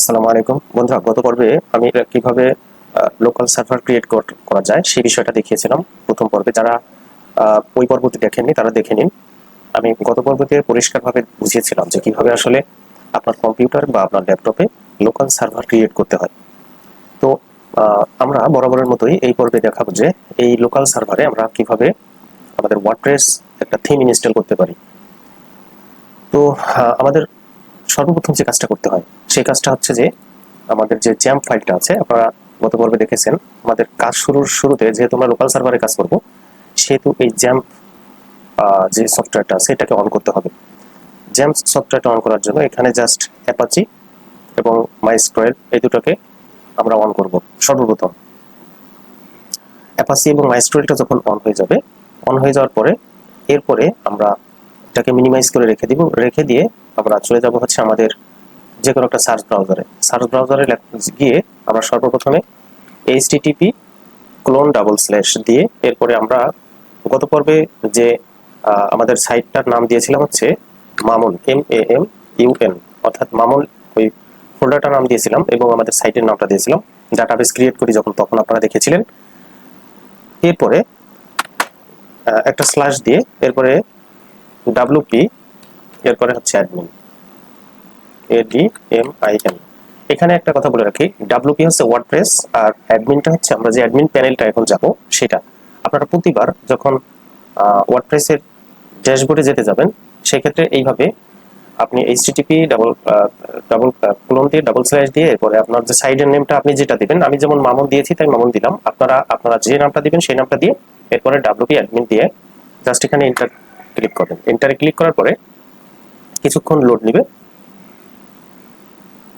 আসসালামু আলাইকুম বন্ধুরা, গত পর্বে আমি কিভাবে লোকাল সার্ভার ক্রিয়েট করা যায় সেই বিষয়টা দেখিয়েছিলাম। প্রথম পর্বে যারা ওই পর্বটি দেখেননি তারা দেখে নিন। আমি গত পর্বতে পরিষ্কারভাবে বুঝিয়েছিলাম যে কিভাবে আসলে আপনার কম্পিউটার বা আপনার ল্যাপটপে লোকাল সার্ভার ক্রিয়েট করতে হয়। তো আমরা বরাবরের মতোই এই পর্বে দেখাবো যে এই লোকাল সার্ভারে আমরা কিভাবে আমাদের ওয়ার্ডপ্রেস একটা থিম ইনস্টল করতে পারি। তো আমাদের সর্বপ্রথম যে কাজটা করতে হয় সেই কাজটা হচ্ছে যে আমাদের যে জ্যাম্প ফাইলটা আছে, আপনারা গত পর্বে দেখেছেন আমাদের কাজ শুরুতে যেহেতু আমরা লোকাল সার্ভারে কাজ করব, সেহেতু এই জ্যাম্প যে সফটওয়্যারটা আছে এটাকে অন করতে হবে। জ্যাম্প সফটওয়্যারটা অন করার জন্য এখানে জাস্ট অ্যাপাচি এবং মাইস্কোয়েল এই দুটোকে আমরা অন করব। সর্বপ্রথম অ্যাপাচি এবং মাইস্কোয়েলটা যখন অন হয়ে যাবে, অন হয়ে যাওয়ার পরে এরপরে আমরা এটাকে মিনিমাইজ করে রেখে দিয়ে আমরা চলে যাব হচ্ছে আমাদের যে কোনো একটা সার্চ ব্রাউজারে গিয়ে আমরা সর্বপ্রথমে http:// দিয়ে এরপরে আমরা গত পর্বে যে আমাদের সাইটটার নাম দিয়েছিলাম হচ্ছে মামুন, MAMUN, অর্থাৎ মামুন ওই ফোল্ডারটার নাম দিয়েছিলাম এবং আমাদের সাইটের নামটা দিয়েছিলাম। ডাটাবেস ক্রিয়েট করি যখন, তখন আপনারা দেখেছিলেন। এরপরে একটা স্ল্যাশ দিয়ে এরপরে WP, এরপরে হচ্ছে অ্যাডমিন, ADMIN। এখানে একটা কথা বলে রাখি, WP হচ্ছে ওয়ার্ডপ্রেস আর অ্যাডমিনটা হচ্ছে আমরা যে অ্যাডমিন প্যানেলটা এখন যাব সেটা। আপনারা প্রতিবার যখন ওয়ার্ডপ্রেসের ড্যাশবোর্ডে যেতে যাবেন সেক্ষেত্রে এইভাবে আপনি http:// দিয়ে এরপরে আপনার যে সাইডের নেমটা আপনি যেটা দিবেন, আমি যেমন মামুন দিয়েছি তাই মামুন দিলাম, আপনারা যে নামটা দিবেন সেই নামটা দিয়ে এরপরে WP অ্যাডমিন দিয়ে জাস্ট এখানে এন্টার ক্লিক করবেন। এন্টারে ক্লিক করার পরে কিছুক্ষণ লোড নেবে।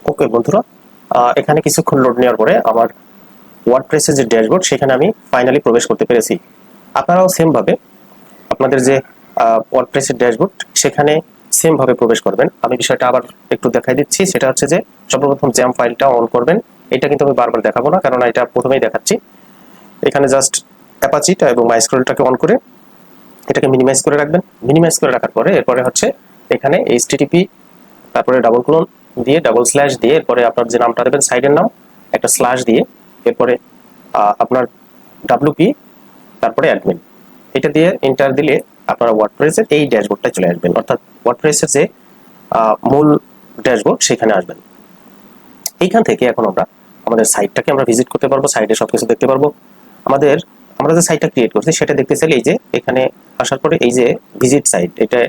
ওকে বন্ধুরা, এখানে কিছুক্ষণ লোড নেওয়ার পরে আমার ওয়ার্ডপ্রেসের যে ড্যাশবোর্ড সেখানে আমি ফাইনালি প্রবেশ করতে পেরেছি। আপনারাও সেম ভাবে আপনাদের যে ওয়ার্ডপ্রেসের ড্যাশবোর্ড সেখানে সেম ভাবে প্রবেশ করবেন। আমি বিষয়টা আবার একটু দেখাই দিচ্ছি। সেটা হচ্ছে যে সর্বপ্রথম জ্যাম ফাইলটা অন করবেন। এটা কিন্তু আমি বারবার দেখাবো না, কারণ এটা প্রথমেই দেখাচ্ছি। এখানে জাস্ট অ্যাপাচিটা এবং মাইস্কোয়েলটাকে অন করে এটাকে মিনিমাইজ করে রাখবেন। মিনিমাইজ করে রাখার পরে এরপরে হচ্ছে এখানে http তারপরে // দিয়ে এরপরে আপনার যে নামটা দেবেন সাইডের নাম একটা স্ল্যাশ দিয়ে এরপরে আপনার WP তারপরে অ্যাডমিন এটা দিয়ে এন্টার দিলে আপনারা ওয়ার্ডপ্রেসের এই ড্যাশবোর্ডটায় চলে আসবেন, অর্থাৎ ওয়ার্ডপ্রেসের যে মূল ড্যাশবোর্ড সেখানে আসবেন। এইখান থেকে এখন আমরা আমাদের সাইটটাকে আমরা ভিজিট করতে পারবো, সাইটে সবকিছু দেখতে পারবো। আমরা যে সাইটটা ক্রিয়েট করছি সেটা দেখতে চাইলে এই যে এখানে আসার পরে এই যে ভিজিট সাইট, এটা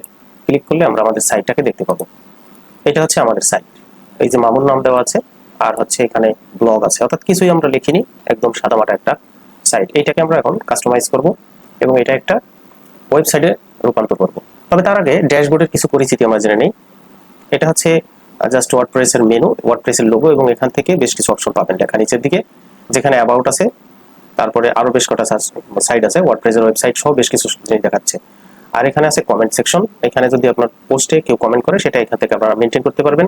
ক্লিক করলে আমরা আমাদের সাইটটাকে দেখতে পাবো। এটা হচ্ছে আমাদের সাইট, এই যে মামুন নাম দেওয়া আছে আর হচ্ছে এখানে ব্লগ আছে, অর্থাৎ কিছুই আমরা লিখিনি, একদম সাদামাটা একটা সাইট। এইটাকে আমরা এখন কাস্টমাইজ করব এবং এটা একটা ওয়েবসাইটে রূপান্তর করব। তবে তার আগে ড্যাশবোর্ডের কিছু পরিচিতি আমরা জেনে নেই। এটা হচ্ছে জাস্ট ওয়ার্ডপ্রেসের মেনু, ওয়ার্ডপ্রেসের লোগো এবং এখান থেকে বেশ কিছু অপশন পাবেন লেখা নিচের দিকে, যেখানে অ্যাবাউট আছে, তারপরে আরো বেশ কটা সাইট আছে, ওয়ার্ডপ্রেসের ওয়েবসাইট সহ বেশ কিছু জিনিস দেখাচ্ছে। আর এখানে আছে কমেন্ট সেকশন, এখানে যদি আপনার পোস্টে কেউ কমেন্ট করে সেটা এখান থেকে আপনারা মেনটেন করতে পারবেন।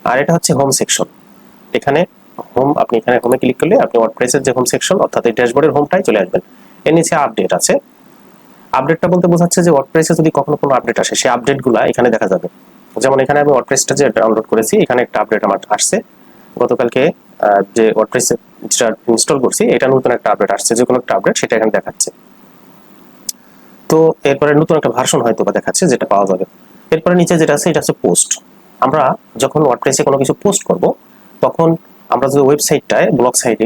আর এটা হচ্ছে হোম সেকশন, এখানে আপনি এখানে হোমে ক্লিক করলে আপনি ওয়ার্ডপ্রেসের যে হোম সেকশন অর্থাৎ এই ড্যাশবোর্ডের হোমটাই চলে আসবেন। এর নিচে আপডেট আছে। আপডেটটা বলতে বোঝাচ্ছে যে ওয়ার্ডপ্রেসে যদি কখনো কোনো আপডেট আসে সেই আপডেটগুলো এখানে দেখা যাবে। যেমন এখানে আমি ওয়ার্ডপ্রেসটা যে ডাউনলোড করেছি এখানে একটা আপডেট আমার আসছে গতকালকে, যে ওয়ার্ডপ্রেসে যেটা ইনস্টল করছি এটা নতুন একটা আপডেট আসছে, যে কোনো একটা আপডেট সেটা এখানে দেখাচ্ছে। তো এরপরে নতুন একটা ভার্সন হয়তো বা দেখাচ্ছে যেটা পাওয়া যাবে। এরপরে নিচে যেটা আছে এটা হচ্ছে পোস্ট। আমরা যখন ওয়ার্ডপ্রেসে কোনো কিছু পোস্ট করব তখন আমরা যে ওয়েবসাইটটায় ব্লগ সাইটে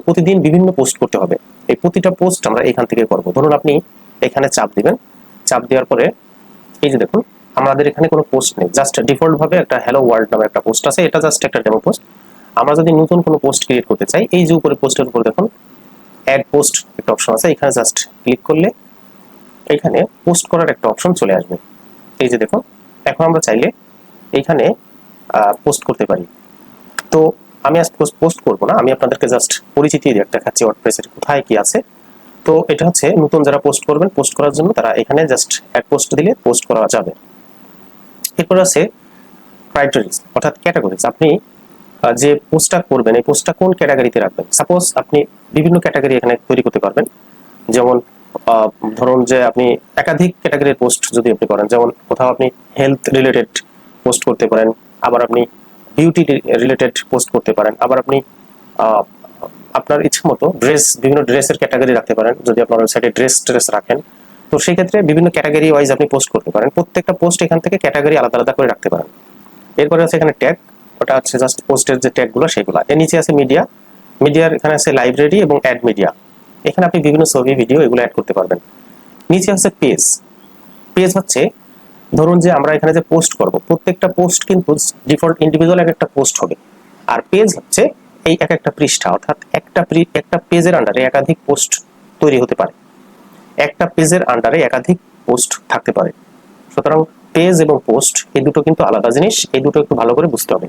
প্রতিদিন বিভিন্ন পোস্ট করতে হবে, এই প্রতিটা পোস্ট আমরা এখান থেকে করব। ধরুন আপনি এখানে চাপ দিবেন, চাপ দেওয়ার পরে এই যে দেখুন আমাদের এখানে কোনো পোস্ট নেই, জাস্ট ডিফল্ট ভাবে একটা হ্যালো ওয়ার্ল্ড নামে একটা পোস্ট আছে, এটা জাস্ট একটা ডেমো পোস্ট। আমরা যদি নতুন কোনো পোস্ট ক্রিয়েট করতে চাই এই যে উপরে পোস্টের উপর দেখুন অ্যাড পোস্ট একটা অপশন আছে, এখানে জাস্ট ক্লিক করলে এখানে পোস্ট করার একটা অপশন চলে আসবে। এই যে দেখুন এখন আমরা চাইলে এইখানে পোস্ট করতে পারি। তো আমি আজ পোস্ট করব না, আমি আপনাদেরকে জাস্ট পরিচিতি দেখাচ্ছি ওয়ার্ডপ্রেসের কোথায় কি আছে। তো এটা হচ্ছে নতুন যারা পোস্ট করবেন, পোস্ট করার জন্য তারা এখানে জাস্ট অ্যাড পোস্ট দিলে পোস্ট করা যাবে। এরপর আছে ক্রাইটেরিয়া অর্থাৎ ক্যাটাগরিজ, আপনি যে পোস্টটা করবেন এই পোস্টটা কোন ক্যাটাগরিতে রাখবেন। সাপোজ আপনি বিভিন্ন ক্যাটাগরি এখানে তৈরি করতে পারবেন, যেমন ধরুন যে আপনি একাধিক ক্যাটাগরির পোস্ট যদি আপনি করেন, যেমন কোথাও আপনি হেলথ রিলেটেড পোস্ট করতে পারেন, আবার আপনি বিউটি রিলেটেড পোস্ট করতে পারেন। আবার আপনি আপনার ইচ্ছা মতো বিভিন্ন ড্রেসের ক্যাটাগরি রাখতে পারেন। যদি আপনার ওয়েবসাইটে ড্রেস রাখেন, তো সেই ক্ষেত্রে বিভিন্ন ক্যাটাগরি ওয়াইজ আপনি পোস্ট করতে পারেন। প্রত্যেকটা পোস্ট এখান থেকে ক্যাটাগরি আলাদা আলাদা করে রাখতে পারেন। এরপরে আছে এখানে ট্যাগ, ওটা হচ্ছে জাস্ট পোস্টের যে ট্যাগগুলো সেগুলো। এর নিচে আছে মিডিয়ার এখানে আছে লাইব্রেরি এবং অ্যাড মিডিয়া। এখানে আপনি বিভিন্ন ছবি, ভিডিও এগুলো অ্যাড করতে পারবেন। নিচে হচ্ছে পেজ হচ্ছে ধরুন যে আমরা এখানে যে পোস্ট করব, প্রত্যেকটা পোস্ট কিন্তু ডিফল্ট ইন্ডিভিজুয়াল একটা পোস্ট হবে। আর পেজ হচ্ছে এই একটা পৃষ্ঠা, অর্থাৎ একটা পেজের আন্ডারে একাধিক পোস্ট তৈরি হতে পারে, একটা পেজের আন্ডারে একাধিক পোস্ট থাকতে পারে। সুতরাং পেজ এবং পোস্ট এই দুটো কিন্তু আলাদা জিনিস, এই দুটো একটু ভালো করে বুঝতে হবে।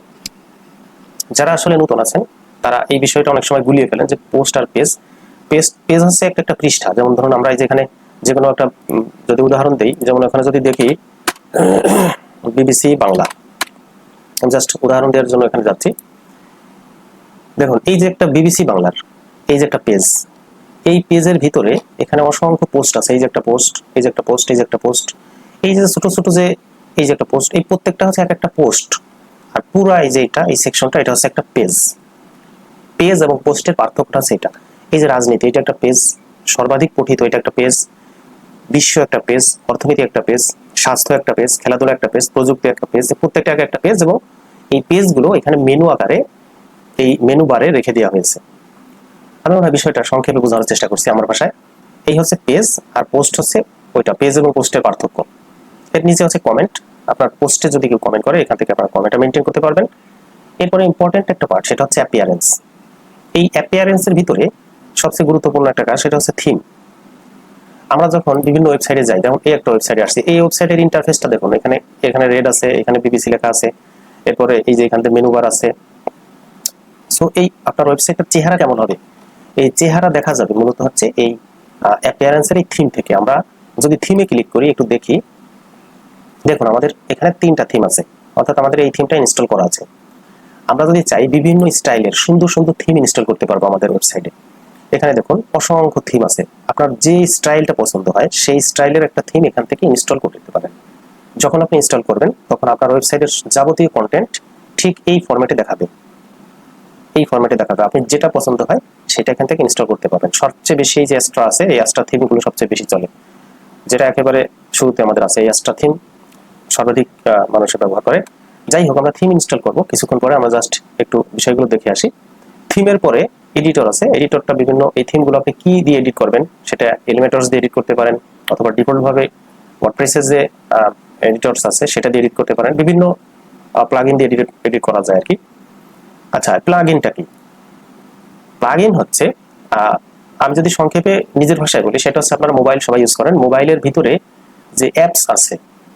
যারা আসলে নতুন আছেন তারা এই বিষয়টা অনেক সময় গুলিয়ে ফেলেন যে পোস্ট আর পেজ হচ্ছে একটা পৃষ্ঠা। যেমন ধরুন আমরা এই যে এখানে যে কোনো একটা যদি উদাহরণ দেই, যেমন এখানে যদি দেখি বিবিসি বাংলা, জাস্ট উদাহরণ দেওয়ার জন্য এখানে যাচ্ছি। দেখুন এই যে একটা বিবিসি বাংলার এই যে একটা পেজ, এই পেজের ভিতরে এখানে অসংখ্য পোস্ট আছে। এই যে একটা পোস্ট, এই যে একটা পোস্ট, এই যে একটা পোস্ট, এই যে ছোট ছোট যে এই যে একটা পোস্ট, এই প্রত্যেকটা হচ্ছে একটা পোস্ট। আর পুরো এই যে এই সেকশনটা এটা হচ্ছে একটা পেজ এবং পোস্টের পার্থক্যটা হচ্ছে এটা। এই যে রাজনীতি, এটা একটা পেজ, সর্বাধিক পঠিত এটা একটা পেজ, বিশ্ব একটা পেজ, অর্থনীতি একটা পেজ, স্বাস্থ্য একটা পেজ, খেলাধুলা একটা পেজ, প্রযুক্তি একটা পেজ, প্রত্যেকটা একটা পেজ। এবং এই পেজগুলো এখানে মেনু আকারে এই মেনু বারে রেখে দেওয়া হয়েছে। আমি মনে হয় বিষয়টা সংক্ষেপে বোঝানোর চেষ্টা করছি আমার ভাষায়। এই হচ্ছে পেজ, আর পোস্ট হচ্ছে ওইটা, পেজ এবং পোস্টের পার্থক্য। এর নিচে হচ্ছে কমেন্ট। আপনার পোস্টে যদি কেউ কমেন্ট করে এখান থেকে আপনার কমেন্টটা মেনটেন করতে পারবেন। এরপরে ইম্পর্টেন্ট একটা পার্ট, সেটা হচ্ছে অ্যাপিয়ারেন্স। এই অ্যাপিয়ারেন্সের ভিতরে সবচেয়ে গুরুত্বপূর্ণ একটা কাজ, সেটা হচ্ছে থিম। আমরা যখন বিভিন্ন ওয়েবসাইটে যাই, যেমন এই একটা ওয়েবসাইটে আসছি, এই ওয়েবসাইটের ইন্টারফেসটা দেখুন, এখানে রেড আছে, এখানে বিবিসি লেখা আছে, এরপরে এই যে এখান থেকে মেনু বার আছে। সো এই আপনার ওয়েবসাইটের চেহারা কেমন হবে, এই চেহারা দেখা যাবে মূলত হচ্ছে এই অ্যাপিয়ারেন্সের এই থিম থেকে। আমরা যদি থিমে ক্লিক করি একটু দেখি, দেখুন আমাদের এখানে 3টা থিম আছে, অর্থাৎ আমাদের এই থিমটা ইনস্টল করা আছে। আমরা যদি চাই বিভিন্ন স্টাইলের সুন্দর সুন্দর থিম ইনস্টল করতে পারবো আমাদের ওয়েবসাইটে। এখানে দেখুন অসংখ্য থিম আছে, আপনার যে স্টাইলটা পছন্দ হয় সেই স্টাইলের একটা থিম এখান থেকে ইনস্টল করে দিতে পারেন। যখন আপনি ইনস্টল করবেন তখন আপনার ওয়েবসাইটের যাবতীয় কন্টেন্ট ঠিক এই ফরম্যাটে দেখাবে, আপনি যেটা পছন্দ হয় সেটা এখান থেকে ইনস্টল করতে পারবেন। সবচেয়ে বেশি এই যে অ্যাস্ট্রা আছে, এই অ্যাস্ট্রা থিমগুলো সবচেয়ে বেশি চলে, যেটা একেবারে শুরুতে আমাদের আছে। এই অ্যাস্ট্রা থিম সর্বাধিক মানুষের ব্যবহার করে। যাই হোক, আমরা থিম ইনস্টল করব কিছুক্ষণ পরে, আমরা জাস্ট একটু বিষয়গুলো দেখে আসি। থিমের পরে এডিটর আছে, এডিটরটা বিভিন্ন এই থিমগুলো আপনি কি দিয়ে এডিট করবেন, সেটা এলিমেন্টস দিয়ে এডিট করতে পারেন, অথবা ডিফল্ট ভাবে ওয়ার্ডপ্রেসের যে এডিটরস আছে সেটা দিয়ে এডিট করতে পারেন। বিভিন্ন প্লাগইন দিয়ে এডিট করা যায় আর কি। আচ্ছা, প্লাগইনটা কি? প্লাগইন হচ্ছে আমি যদি সংক্ষেপে নিজের ভাষায় বলি, সেটা হচ্ছে আপনার মোবাইল সবাই ইউজ করেন, মোবাইলের ভিতরে যে অ্যাপস আছে,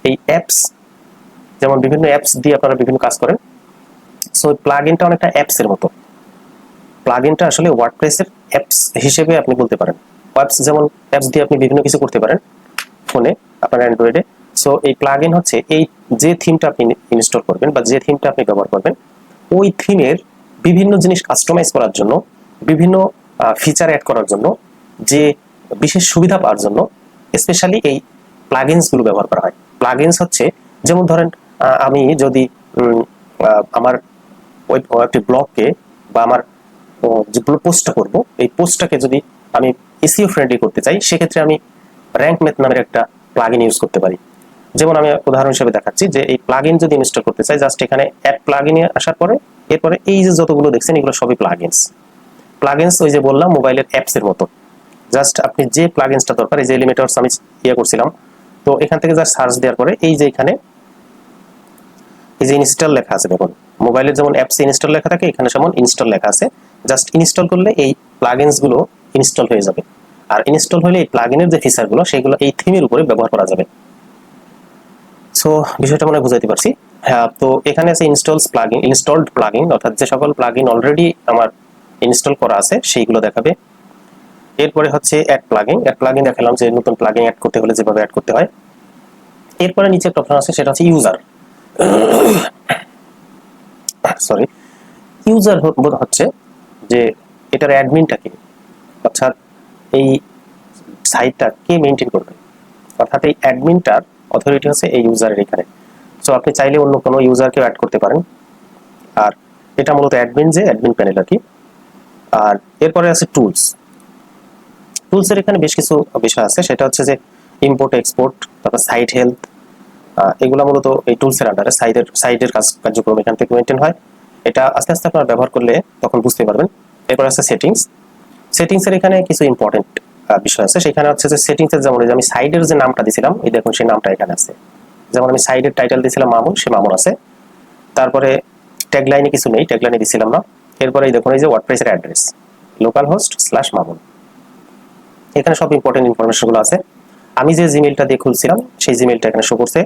এই অ্যাপস, যেমন বিভিন্ন অ্যাপস দিয়ে আপনারা বিভিন্ন কাজ করেন। সো প্লাগইনটা অনেকটা অ্যাপস এর মতো। প্লাগইনটা আসলে ওয়ার্ডপ্রেসের অ্যাপস হিসেবে আপনি বলতে পারেন। যেমন অ্যাপস দিয়ে আপনি বিভিন্ন কিছু করতে পারেন ফোনে, আপনার অ্যান্ড্রয়েডে। সো এই প্লাগইন হচ্ছে এই যে থিমটা আপনি ইনস্টল করবেন বা যে থিমটা আপনি ব্যবহার করবেন, ওই থিমের বিভিন্ন জিনিস কাস্টমাইজ করার জন্য, বিভিন্ন ফিচার অ্যাড করার জন্য, যে বিশেষ সুবিধা পাওয়ার জন্য স্পেশালি এই প্লাগইনস গুলো ব্যবহার করা হয়। প্লাগইনস হচ্ছে, যেমন ধরেন আমি যদি আমার একটি ব্লগকে বা আমার যে পোস্টটা করব, এই পোস্টটাকে যদি আমি এসইও ফ্রেন্ডলি করতে চাই, সেক্ষেত্রে আমি র্যাঙ্ক ম্যাথ নামের একটা প্লাগইন ইউজ করতে পারি। যেমন আমি উদাহরণ হিসেবে দেখাচ্ছি যে এই প্লাগইন যদি ইনস্টল করতে চাই, জাস্ট এখানে অ্যাড প্লাগইনে আসার পরে এরপরে এই যে যতগুলো দেখছেন এগুলো সবই প্লাগইনস ওই যে বললাম মোবাইলের অ্যাপস এর মতো। জাস্ট আপনি যে প্লাগইনসটা দরকার, এই যে এলিমেন্টস আমি করছিলাম, তো এখান থেকে জাস্ট সার্চ দেওয়ার পরে এই যে এখানে এই যে ইনস্টল লেখা আছে, দেখুন মোবাইলের যেমন অ্যাপস ইনস্টল লেখা থাকে, এখানে যেমন ইনস্টল লেখা আছে। জাস্ট ইনস্টল করলে এই প্লাগইনস গুলো ইনস্টল হয়ে যাবে। আর ইনস্টল হলে এই প্লাগইনের যে ফিচার গুলো সেগুলো এই থিমের উপরে ব্যবহার করা যাবে। সো বিষয়টা মনে বুঝাইতে পারছি। হ্যাঁ, তো এখানে আছে ইনস্টলড প্লাগইন, অর্থাৎ যে সকল প্লাগইন অলরেডি আমার ইনস্টল করা আছে সেইগুলো দেখাবে। এরপরে হচ্ছে অ্যাড প্লাগইন দেখালাম যে নতুন প্লাগইন অ্যাড করতে হলে যেভাবে অ্যাড করতে হয়। এরপরে নিচে একটা অপশন আছে, সেটা হচ্ছে ইউজার। ইউজার হচ্ছে যে এটার অ্যাডমিনটা কে, অর্থাৎ এই সাইটটা কে মেইনটেইন করবে, অর্থাৎ এই অ্যাডমিনটার অথরিটি হচ্ছে এই ইউজারের এখানে। সো আপনি চাইলে অন্য কোনো ইউজারকে অ্যাড করতে পারেন। আর এটা মূলত অ্যাডমিন প্যানেল আর কি। আর এরপরে আছে টুলস। টুলসের এখানে বেশ কিছু বিষয় আছে, সেটা হচ্ছে যে ইম্পোর্ট এক্সপোর্ট, তারপর সাইট হেলথ, এগুলো মূলত এই টুলসের আন্ডারে সাইটের কার্যক্রম এখান থেকে মেনটেন হয়। এটা আস্তে আস্তে আপনারা ব্যবহার করলে তখন বুঝতে পারবেন। এরপর আছে সেটিংসের এখানে কিছু ইম্পর্টেন্ট বিষয় আছে। সেখানে হচ্ছে যে সেটিংসের যেমন আমি সাইডের যে নামটা দিয়েছিলাম, এই দেখুন সেই নামটা এখানে আছে। যেমন আমি সাইডের টাইটেল দিয়েছিলাম মামুন, সে মামুন আছে। তারপরে ট্যাগলাইনে কিছু নেই, ট্যাগলাইনে দিছিলাম না। এরপরে দেখুন এই যে ওয়ার্ডপ্রেসের অ্যাড্রেস localhost/mamun, এখানে সব ইম্পর্টেন্ট ইনফরমেশন গুলো আছে। আমি যে জিমেইলটা দিয়ে খুলছিলাম সেই জিমেইলটা এখানে শো করছে।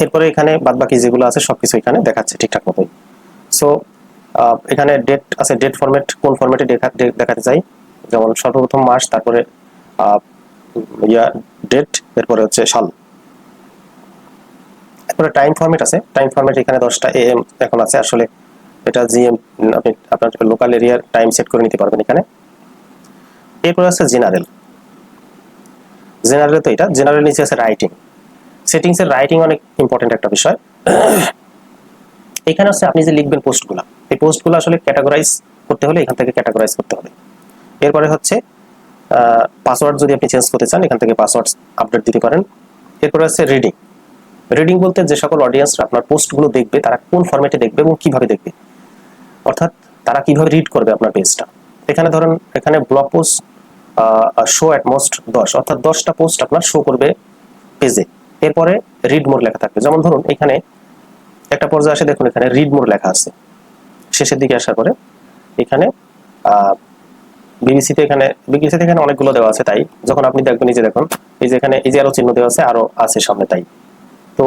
এরপরে এখানে বাদবাকি যেগুলো আছে সবকিছু এখানে দেখাচ্ছে ঠিকঠাক মতোই। সো এখানে ডেট আছে, ডেট ফরম্যাট কোন ফরম্যাটে দেখাতে চাই, যেমন সর্বপ্রথম মাস, তারপরে ডেট, এরপরে হচ্ছে সাল। এরপরে টাইম ফরম্যাট আছে, টাইম ফরম্যাট এখানে 10টা AM এখন আছে। আসলে এটা জিএম, আপনি আপনার লোকাল এরিয়ার টাইম সেট করে নিতে পারবেন এখানে। এরপরে আছে জেনারেল তো এটা জেনারেল নিচে আছে রাইটিং। সেটিংস এর রাইটিং অনেক ইম্পর্টেন্ট একটা বিষয়। এখানে আছে আপনি যে লিখবেন পোস্টগুলো, এই পোস্টগুলো আসলে ক্যাটাগরাইজ করতে হলে এখান থেকে ক্যাটাগরাইজ করতে হবে। এরপরে হচ্ছে পাসওয়ার্ড যদি আপনি চেঞ্জ করতে চান এখান থেকে পাসওয়ার্ড আপডেট দিতে পারেন। এরপরে আছে রিডিং বলতে যে সকল অডিয়েন্সরা আপনার পোস্টগুলো দেখবে তারা কোন ফরম্যাটে দেখবে এবং কিভাবে দেখবে, অর্থাৎ তারা কিভাবে রিড করবে আপনার পেজটা। এখানে ধরেন এখানে blog post show at most 10, অর্থাৎ 10টা পোস্ট আপনার শো করবে পেজে। এরপরে রিড মোড লেখা থাকবে। যেমন ধরুন এখানে একটা পর্যায়ে আসে, দেখুন এখানে রিড মোড লেখা আছে। শেষের দিকে আসার পরে এখানে বিবিসিতে এখানে অনেকগুলো দেওয়া আছে, তাই যখন আপনি দেখবেন এই যে দেখুন এই যে এখানে এই যে আরো চিহ্ন দেওয়া আছে, আরো আছে সামনে, তাই তো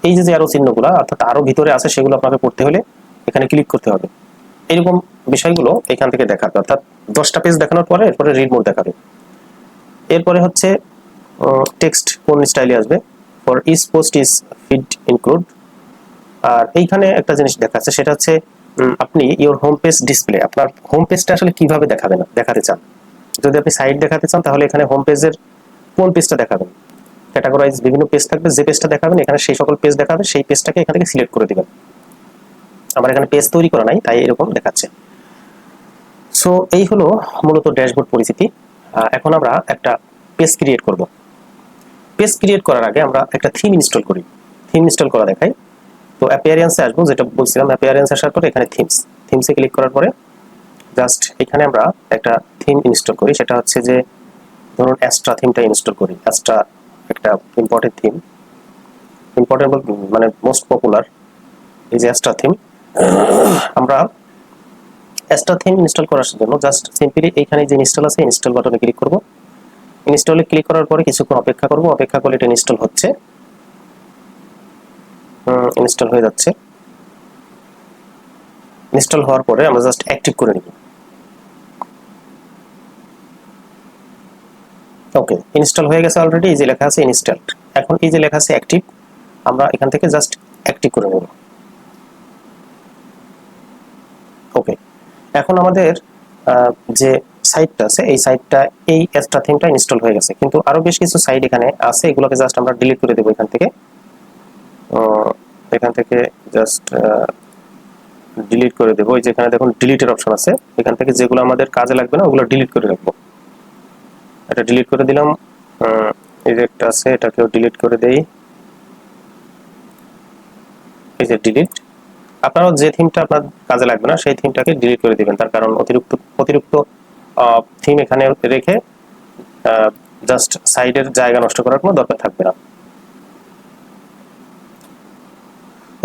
এই যে আরো চিহ্নগুলো অর্থাৎ আরো ভিতরে আছে সেগুলো আপনাকে পড়তে হলে এখানে ক্লিক করতে হবে। এরকম বিষয়গুলো এখান থেকে দেখাবে, অর্থাৎ 10টা পেজ দেখানোর পরে এরপরে রিড মোড দেখাবে। এরপরে হচ্ছে টেক্সট কোন স্টাইলে আসবে, for each post is feed include. আর এইখানে একটা জিনিস দেখাচ্ছে, সেটা হচ্ছে আপনি ইওর হোম পেজ ডিসপ্লে, আপনার হোম পেজটা আসলে কিভাবে দেখাতে চান। যদি আপনি সাইট দেখাতে চান তাহলে এখানে হোম পেজের কোন পেজটা দেখাবেন, ক্যাটাগরাইজ বিভিন্ন পেজ থাকবে, যে পেজটা দেখাবেন এখানে সেই সকল পেজ দেখাবে, সেই পেজটাকে এখান থেকে সিলেক্ট করে দিবেন। আমার এখানে পেজ তৈরি করা নাই তাই এরকম দেখাচ্ছে। সো এই হলো মূলত ড্যাশবোর্ড পরিচিতি। এখন আমরা একটা পেজ ক্রিয়েট করব। পেজ ক্রিয়েট করার আগে আমরা একটা থিম ইনস্টল করি। থিম ইনস্টল করা দেখাই। তো অ্যাপিয়ারেন্সে আসবো, যেটা বলছিলাম, অ্যাপিয়ারেন্স আসার পরে এখানে থিমসে ক্লিক করার পরে জাস্ট এখানে আমরা একটা থিম ইনস্টল করি। সেটা হচ্ছে যে ধরুন অ্যাস্ট্রা থিমটা ইনস্টল করি। অ্যাস্ট্রা একটা ইম্পর্টেন্ট থিম, মানে মোস্ট পপুলার এই যে অ্যাস্ট্রা থিম। আমরা অ্যাস্ট্রা থিম ইনস্টল করার জন্য জাস্ট সিম্পলি এইখানে যে ইনস্টল আছে ইনস্টল বাটনে ক্লিক করব। ইনস্টলে ক্লিক করার পরে কিছুক্ষণ অপেক্ষা করব। অপেক্ষা করলে এটা ইনস্টল হচ্ছে, ইনস্টল হয়ে যাচ্ছে। ইনস্টল হওয়ার পরে আমরা জাস্ট অ্যাক্টিভ করে নিব। ওকে, ইনস্টল হয়ে গেছে অলরেডি। এই যে লেখা আছে ইনস্টলড, এখন এই যে লেখা আছে অ্যাক্টিভ, আমরা এখান থেকে জাস্ট অ্যাক্টিভ করে নেব। ওকে, এখন আমাদের যে সাইটটা আছে এই সাইটটা এই অ্যাস্ট্রা থিমটা ইনস্টল হয়ে গেছে, কিন্তু আরো বেশ কিছু সাইট এখানে আছে, এগুলোকে জাস্ট আমরা ডিলিট করে দেব এখান থেকে জাস্ট ডিলিট করে দেব। এই যে এখানে দেখুন ডিলিটের অপশন আছে, এখান থেকে যেগুলো আমাদের কাজে লাগবে না ওগুলো ডিলিট করে রাখবো। এটা ডিলিট করে দিলাম। এই যে একটা আছে এটাকেও ডিলিট করে দেই। এই যে ডিলিট। আপনারা যে থিমটা আপনার কাজে লাগবে না সেই থিমটাকে ডিলিট করে দিবেন, তার কারণ অতিরিক্ত থিম এখানে রেখে জাস্ট সাইডের জায়গা নষ্ট করার কোনো দরকার থাকবে না।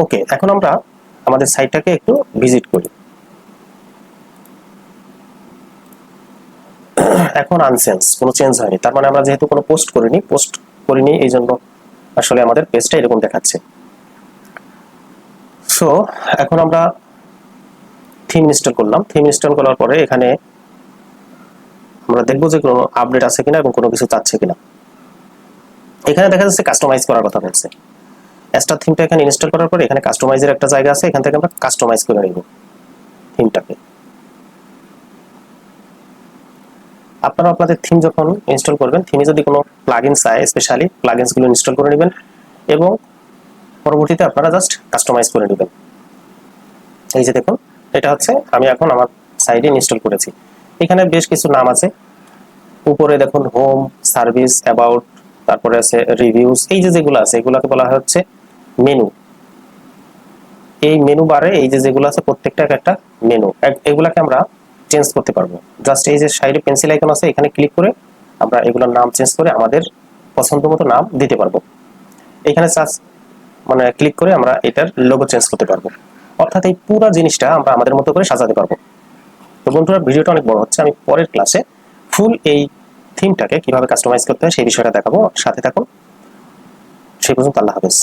ওকে, এখন আমরা আমাদের সাইটটাকে একটু ভিজিট করি। এখন আনসেন্স, কোনো চেঞ্জ হয়নি, তার মানে আমরা যেহেতু কোনো পোস্ট করিনি এই জন্য আসলে আমাদের পেজটা এরকম দেখাচ্ছে। সো এখন আমরা থিম ইনস্টল করলাম। থিম ইনস্টল করার পরে এখানে আমরা দেখবো যে কোনো আপডেট আছে কিনা এবং কোনো কিছু চাচ্ছে কিনা। এখানে দেখা যাচ্ছে কাস্টমাইজ করার কথা বলছে। অ্যাস্ট্রা থিমটা এখানে ইনস্টল করার পরে এখানে কাস্টমাইজের একটা জায়গা আছে, এখান থেকে আমরা কাস্টমাইজ করে নিব থিমটাকে। আপনারা আপনাদের থিম যখন ইনস্টল করবেন, থিমে যদি কোনো প্লাগইন চায় স্পেশালি প্লাগইনসগুলো ইনস্টল করে নেবেন এবং পরবর্তীতে আপনারা জাস্ট কাস্টমাইজ করে নেবেন। এই যে দেখুন, এটা হচ্ছে আমি এখন আমার সাইডে ইনস্টল করেছি। এখানে বেশ কিছু নাম আছে। উপরে দেখুন হোম, সার্ভিস, অ্যাবাউট, তারপরে আছে রিভিউজ। এই যে যেগুলো আছে এগুলোকে বলা হচ্ছে মেনু। এই মেনু বারে এই যে যেগুলো আছে প্রত্যেকটা একটা মেনু, এগুলাকে আমরা চেঞ্জ করতে পারবো। জাস্ট এই যে সাইডে পেন্সিল আইকন আছে এখানে ক্লিক করে আমরা এগুলোর নাম চেঞ্জ করে আমাদের পছন্দ মতো নাম দিতে পারবো। এখানে মানে ক্লিক করে আমরা এটার লোগো চেঞ্জ করতে পারবো। অর্থাৎ এই পুরো জিনিসটা আমরা আমাদের মতো করে সাজাতে পারবো। তো বন্ধুরা, ভিডিওটা অনেক বড় হচ্ছে, আমি পরের ক্লাসে ফুল এই থিমটাকে কিভাবে কাস্টমাইজ করতে হয় সেই বিষয়টা দেখাবো। সাথে থাকুন। সেই পর্যন্ত আল্লাহ হাফেজ।